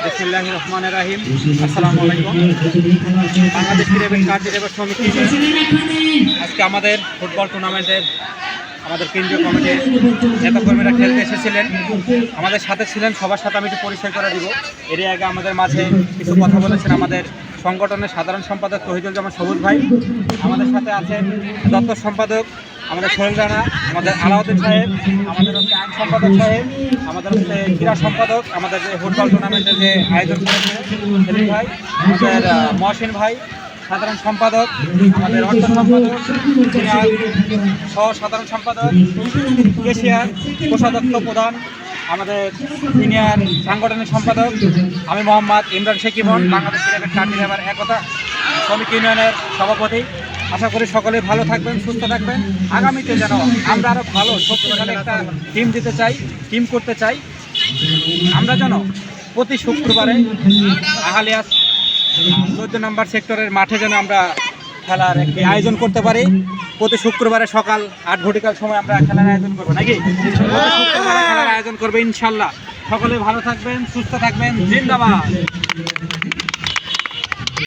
বিসমিল্লাহির রহমানির রহিম। আসসালামু আলাইকুম। বাংলাদেশ ক্রিকেট কার্যনির্বাহী সমিতি আজকে আমাদের ফুটবল টুর্নামেন্টের আমাদের কেন্দ্রীয় কমিটির নেতাকর্মীরা খেলতে এসেছিলেন। আমাদের সাথে ছিলেন, সবার সাথে আমি একটু পরিচয় করে দিব। এরই আগে আমাদের মাঝে কিছু কথা বলেছেন আমাদের সংগঠনের সাধারণ সম্পাদক তহিদুল জামান সবুজ ভাই। আমাদের সাথে আছেন দপ্তর সম্পাদক আমাদের সোহেল রানা, আমাদের আলাউদ্দিন সাহেব, আমাদের হচ্ছে আইন সম্পাদক সাহেব, আমাদের হচ্ছে ক্রীড়া সম্পাদক, আমাদের যে ফুটবল টুর্নামেন্টের যে আয়োজন করেছে সেলিম ভাই, আমাদের মহসিন ভাই, সাধারণ সম্পাদক, আমাদের অর্থ সম্পাদক, সহ সাধারণ সম্পাদক, কেশিয়ার, কোষাধ্যক্ষ প্রধান, আমাদের সিনিয়র সাংগঠনিক সম্পাদক আমি মোহাম্মদ ইমরান শেখ ইমন, বাংলাদেশ ক্রিকেট কার্যনির্বাহী একতা শ্রমিক ইউনিয়নের সভাপতি। আশা করি সকলে ভালো থাকবেন, সুস্থ থাকবেন। আগামীতে যেন আমরা আরও ভালো শক্তিশালী একটা টিম দিতে চাই, টিম করতে চাই। আমরা যেন প্রতি শুক্রবারে আহালিয়া 14 নম্বর সেক্টরের মাঠে যেন আমরা খেলার একটি আয়োজন করতে পারি। প্রতি শুক্রবারে সকাল 8 ঘটিকার সময় আমরা খেলার আয়োজন করবো নাকি? প্রতি শুক্রবারে খেলার আয়োজন করবো ইনশাল্লাহ। সকলে ভালো থাকবেন, সুস্থ থাকবেন। জিন্দাবাদ।